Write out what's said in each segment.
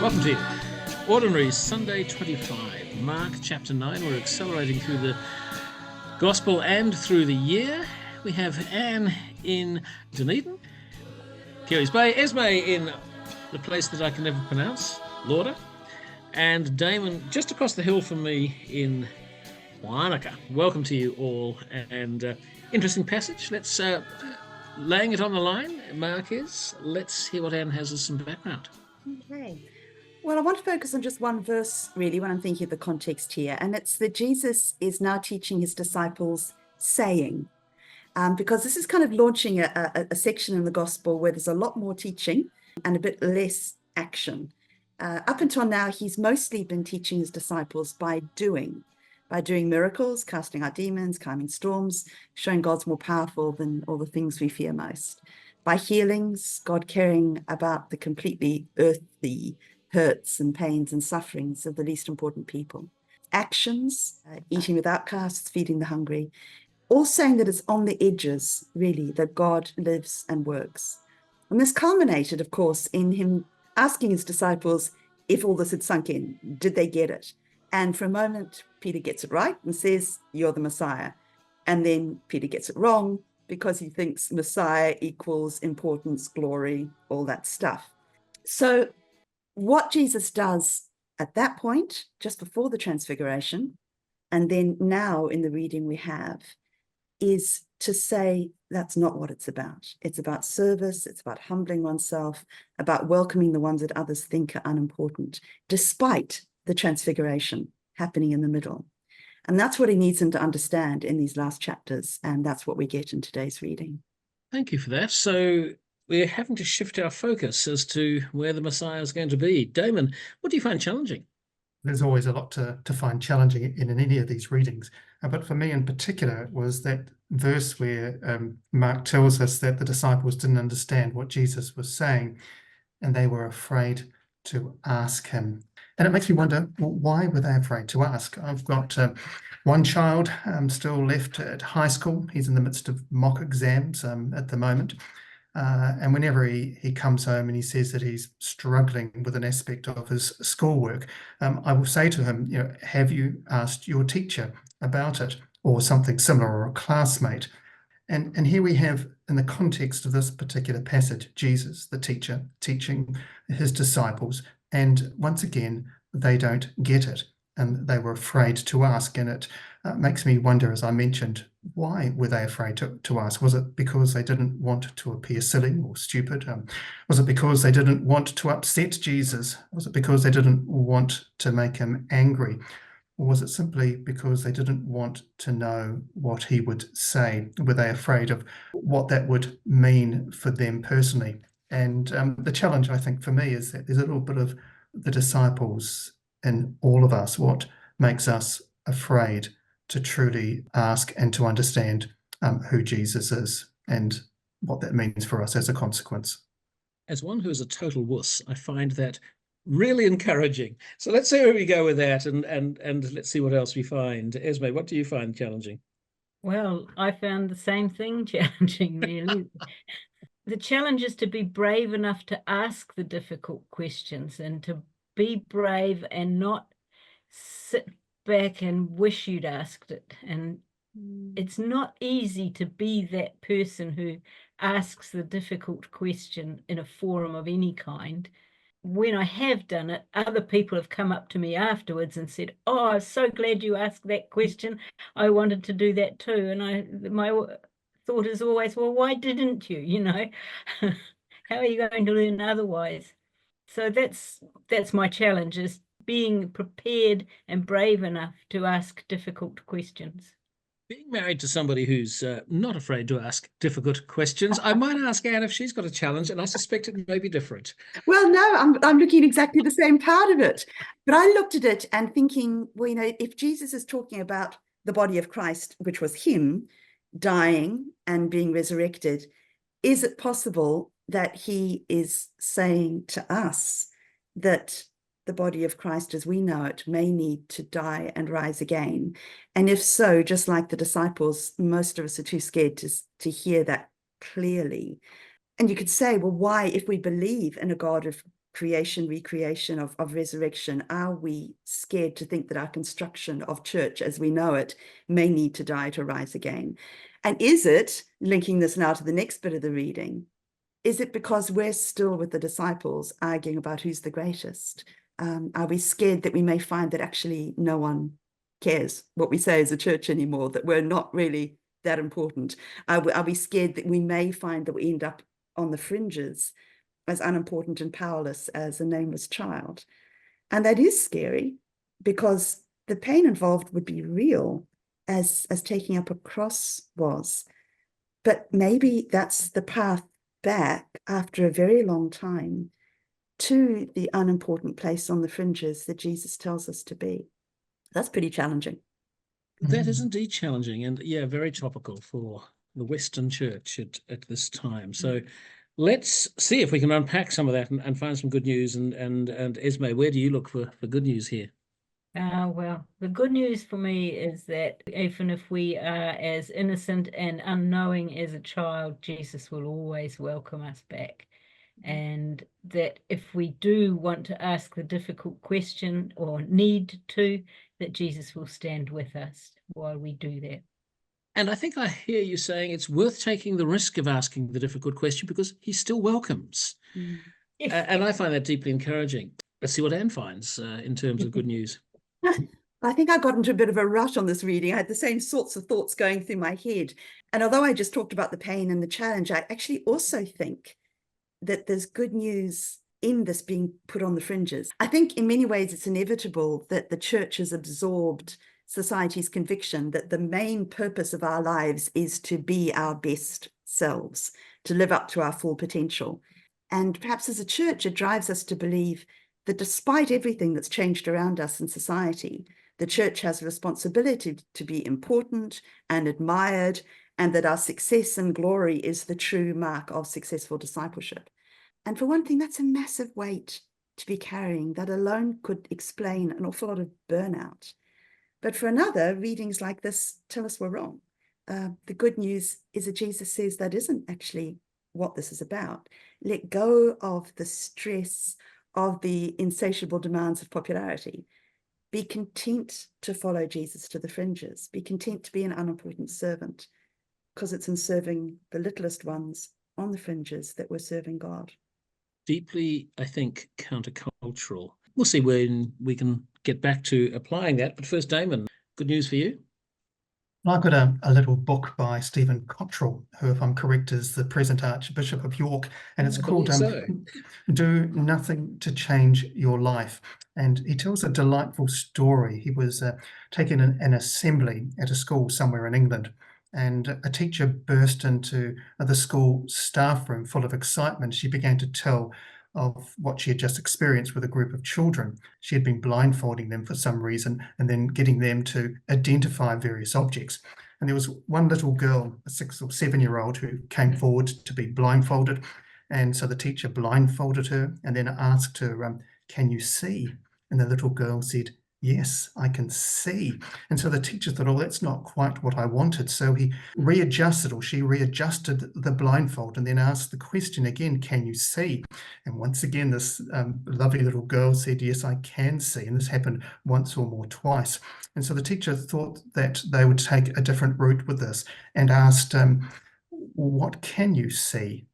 Welcome to Ordinary Sunday 25, Mark chapter 9. We're accelerating through the Gospel and through the year. We have Anne in Dunedin, Kerry's Bay, Esme in the place that I can never pronounce, Lauder, and Damon just across the hill from me in Wanaka. Welcome to you all, and interesting passage. Let's laying it on the line. Mark is. Let's hear what Anne has as some background. Okay. Well, I want to focus on just one verse, really, when I'm thinking of the context here, and it's that Jesus is now teaching his disciples saying, because this is kind of launching a section in the gospel where there's a lot more teaching and a bit less action. Up until now, he's mostly been teaching his disciples by doing miracles, casting out demons, calming storms, showing God's more powerful than all the things we fear most. By healings, God caring about the completely earthly hurts and pains and sufferings of the least important people. Actions, eating with outcasts, feeding the hungry, all saying that it's on the edges, really, that God lives and works. And this culminated, of course, in him asking his disciples if all this had sunk in. Did they get it? And for a moment, Peter gets it right and says, "You're the Messiah." And then Peter gets it wrong because he thinks Messiah equals importance, glory, all that stuff. So what Jesus does at that point, just before the transfiguration, and then now in the reading we have, is to say that's not what it's about. It's about service, it's about humbling oneself, about welcoming the ones that others think are unimportant, despite the transfiguration happening in the middle. And that's what he needs them to understand in these last chapters, and that's what we get in today's reading. Thank you for that. So we're having to shift our focus as to where the Messiah is going to be. Damon, what do you find challenging? There's always a lot to find challenging in any of these readings. But for me in particular, it was that verse where Mark tells us that the disciples didn't understand what Jesus was saying, and they were afraid to ask him. And it makes me wonder, well, why were they afraid to ask? I've got one child still left at high school. He's in the midst of mock exams at the moment. And whenever he comes home and he says that he's struggling with an aspect of his schoolwork, I will say to him, have you asked your teacher about it, or something similar, or a classmate? And here we have, in the context of this particular passage, Jesus, the teacher, teaching his disciples, and once again, they don't get it, and they were afraid to ask. And it makes me wonder, as I mentioned, why were they afraid to ask? Was it because they didn't want to appear silly or stupid? Was it because they didn't want to upset Jesus? Was it because they didn't want to make him angry? Or was it simply because they didn't want to know what he would say? Were they afraid of what that would mean for them personally? And the challenge, I think, for me is that there's a little bit of the disciples in all of us. What makes us afraid to truly ask and to understand who Jesus is and what that means for us as a consequence? As one who is a total wuss, I find that really encouraging. So let's see where we go with that, and let's see what else we find. Esme, what do you find challenging? Well, I found the same thing challenging, really. The challenge is to be brave enough to ask the difficult questions, and to be brave and not sit back and wish you'd asked it. And it's not easy to be that person who asks the difficult question in a forum of any kind. When I have done it, other people have come up to me afterwards and said, "Oh, I'm so glad you asked that question. I wanted to do that too." And my thought is always, well, why didn't you? How are you going to learn otherwise? So that's my challenge, is being prepared and brave enough to ask difficult questions. Being married to somebody who's not afraid to ask difficult questions, I might ask Anne if she's got a challenge, and I suspect it may be different. Well, no, I'm looking at exactly the same part of it. But I looked at it and thinking, well, if Jesus is talking about the body of Christ, which was him dying and being resurrected, is it possible that he is saying to us that the body of Christ as we know it may need to die and rise again? And if so, just like the disciples, most of us are too scared to hear that clearly. And you could say, well, why, if we believe in a God of creation, recreation, of resurrection, are we scared to think that our construction of church as we know it may need to die to rise again? And is it, linking this now to the next bit of the reading, is it because we're still with the disciples arguing about who's the greatest? Are we scared that we may find that actually no one cares what we say as a church anymore, that we're not really that important? Are we scared that we may find that we end up on the fringes as unimportant and powerless as a nameless child? And that is scary, because the pain involved would be real, as taking up a cross was. But maybe that's the path back after a very long time to the unimportant place on the fringes that Jesus tells us to be. That's pretty challenging. That is indeed challenging, and yeah, very topical for the Western Church at this time. So let's see if we can unpack some of that and find some good news. And Esme, where do you look for good news here? Well, the good news for me is that even if we are as innocent and unknowing as a child, Jesus will always welcome us back. And that if we do want to ask the difficult question, or need to, that Jesus will stand with us while we do that. And I think I hear you saying it's worth taking the risk of asking the difficult question because he still welcomes. Yes. And I find that deeply encouraging. Let's see what Anne finds in terms of good news. I think I got into a bit of a rush on this reading. I had the same sorts of thoughts going through my head. And although I just talked about the pain and the challenge, I actually also think that there's good news in this being put on the fringes. I think in many ways it's inevitable that the church has absorbed society's conviction that the main purpose of our lives is to be our best selves, to live up to our full potential. And perhaps as a church, it drives us to believe that despite everything that's changed around us in society, the church has a responsibility to be important and admired, and that our success and glory is the true mark of successful discipleship. And for one thing, that's a massive weight to be carrying that alone could explain an awful lot of burnout. But for another, readings like this tell us we're wrong. The good news is that Jesus says that isn't actually what this is about. Let go of the stress of the insatiable demands of popularity. Be content to follow Jesus to the fringes. Be content to be an unimportant servant, because it's in serving the littlest ones on the fringes that we're serving God. Deeply, I think, countercultural. We'll see when we can get back to applying that. But first, Damon, good news for you? I've got a little book by Stephen Cottrell, who, if I'm correct, is the present Archbishop of York, and it's called Do Nothing to Change Your Life. And he tells a delightful story. He was taking an assembly at a school somewhere in England, and a teacher burst into the school staff room full of excitement. She began to tell of what she had just experienced with a group of children. She had been blindfolding them for some reason and then getting them to identify various objects. And there was one little girl, a 6 or 7-year-old, who came forward to be blindfolded. And so the teacher blindfolded her and then asked her, "Can you see?" And the little girl said, "Yes, I can see." And so the teacher thought, "Oh, that's not quite what I wanted." So he readjusted, or she readjusted the blindfold and then asked the question again, "Can you see?" And once again, this lovely little girl said, "Yes, I can see." And this happened once or more, twice. And so the teacher thought that they would take a different route with this and asked, "What can you see?"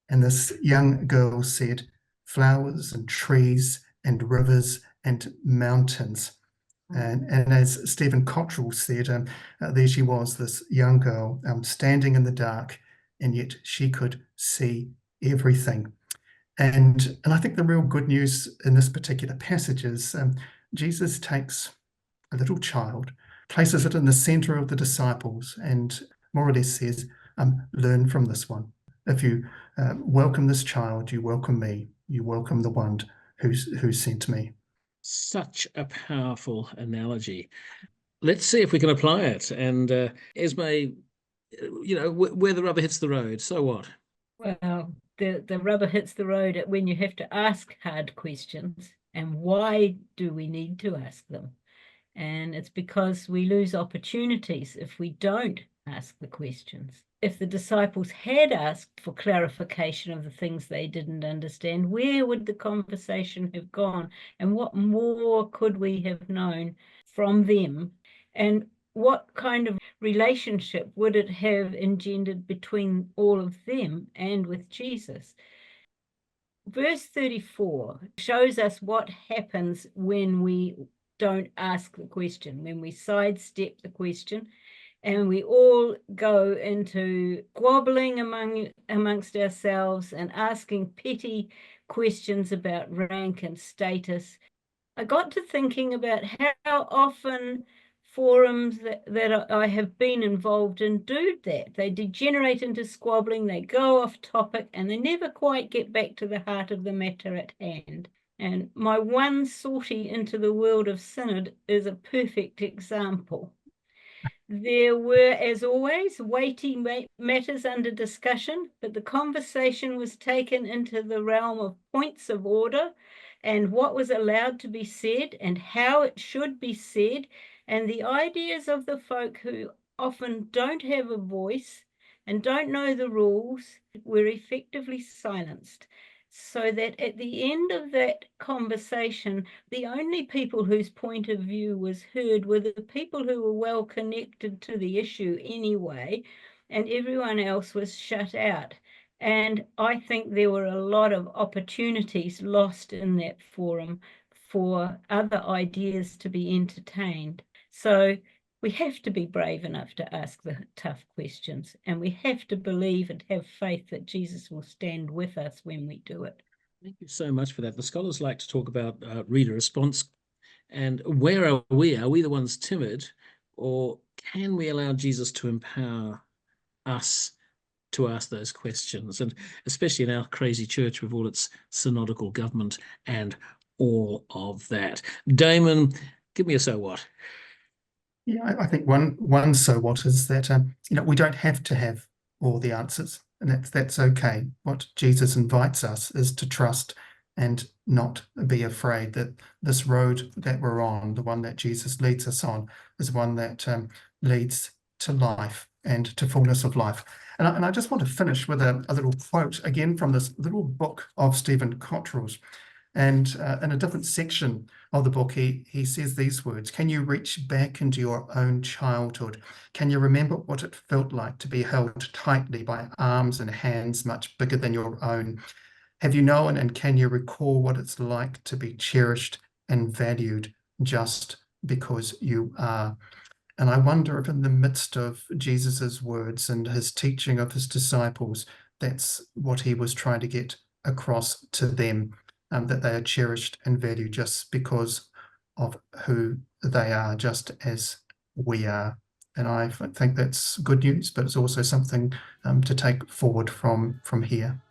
And this young girl said, "Flowers and trees and rivers and mountains." And as Stephen Cottrell said, there she was, this young girl, standing in the dark, and yet she could see everything. And I think the real good news in this particular passage is Jesus takes a little child, places it in the center of the disciples, and more or less says, learn from this one. If you welcome this child, you welcome me, you welcome the one who sent me. Such a powerful analogy. Let's see if we can apply it. And Esme, where the rubber hits the road, so what? Well, the rubber hits the road when you have to ask hard questions. And why do we need to ask them? And it's because we lose opportunities if we don't ask the questions. If the disciples had asked for clarification of the things they didn't understand, where would the conversation have gone? And what more could we have known from them? And what kind of relationship would it have engendered between all of them and with Jesus? Verse 34 shows us what happens when we don't ask the question, when we sidestep the question, and we all go into squabbling amongst ourselves and asking petty questions about rank and status. I got to thinking about how often forums that I have been involved in do that. They degenerate into squabbling, they go off topic, and they never quite get back to the heart of the matter at hand. And my one sortie into the world of synod is a perfect example. There were, as always, weighty matters under discussion, but the conversation was taken into the realm of points of order and what was allowed to be said and how it should be said, and the ideas of the folk who often don't have a voice and don't know the rules were effectively silenced. So that at the end of that conversation, the only people whose point of view was heard were the people who were well connected to the issue anyway, and everyone else was shut out. And I think there were a lot of opportunities lost in that forum for other ideas to be entertained. So we have to be brave enough to ask the tough questions, and we have to believe and have faith that Jesus will stand with us when we do it. Thank you so much for that. The scholars like to talk about reader response. And where are we? Are we the ones timid, or can we allow Jesus to empower us to ask those questions? And especially in our crazy church with all its synodical government and all of that. Damon, give me a so what. Yeah, I think one so what is that we don't have to have all the answers, and that's okay. What Jesus invites us is to trust and not be afraid that this road that we're on, the one that Jesus leads us on, is one that leads to life and to fullness of life. And I just want to finish with a little quote again from this little book of Stephen Cottrell's. And in a different section of the book, he says these words: can you reach back into your own childhood? Can you remember what it felt like to be held tightly by arms and hands much bigger than your own? Have you known and can you recall what it's like to be cherished and valued just because you are? And I wonder if in the midst of Jesus's words and his teaching of his disciples, that's what he was trying to get across to them. That they are cherished and valued just because of who they are, just as we are. And I think that's good news, but it's also something to take forward from here.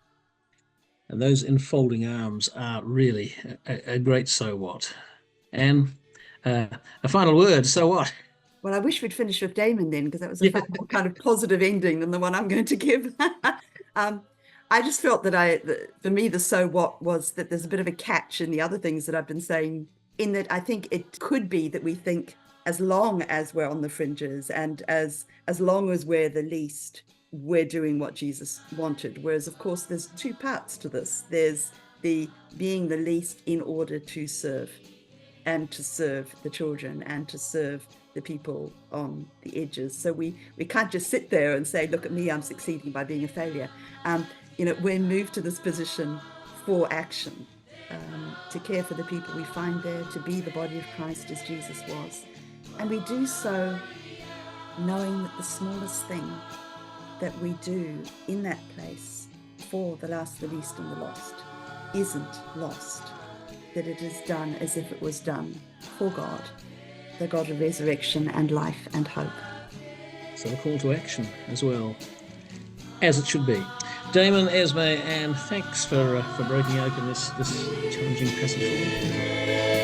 And those enfolding arms are really a great so what. And a final word, so what? Well, I wish we'd finished with Damon then, because that was a far more kind of positive ending than the one I'm going to give. I just felt that for me, the so what was that there's a bit of a catch in the other things that I've been saying, in that I think it could be that we think as long as we're on the fringes and as long as we're the least, we're doing what Jesus wanted. Whereas, of course, there's two parts to this. There's the being the least in order to serve, and to serve the children and to serve the people on the edges. So we can't just sit there and say, look at me, I'm succeeding by being a failure. We're moved to this position for action, to care for the people we find there, to be the body of Christ as Jesus was. And we do so knowing that the smallest thing that we do in that place for the last, the least, and the lost isn't lost, that it is done as if it was done for God, the God of resurrection and life and hope. So a call to action as well, as it should be. Damon, Esme, and thanks for breaking open this challenging passage for me.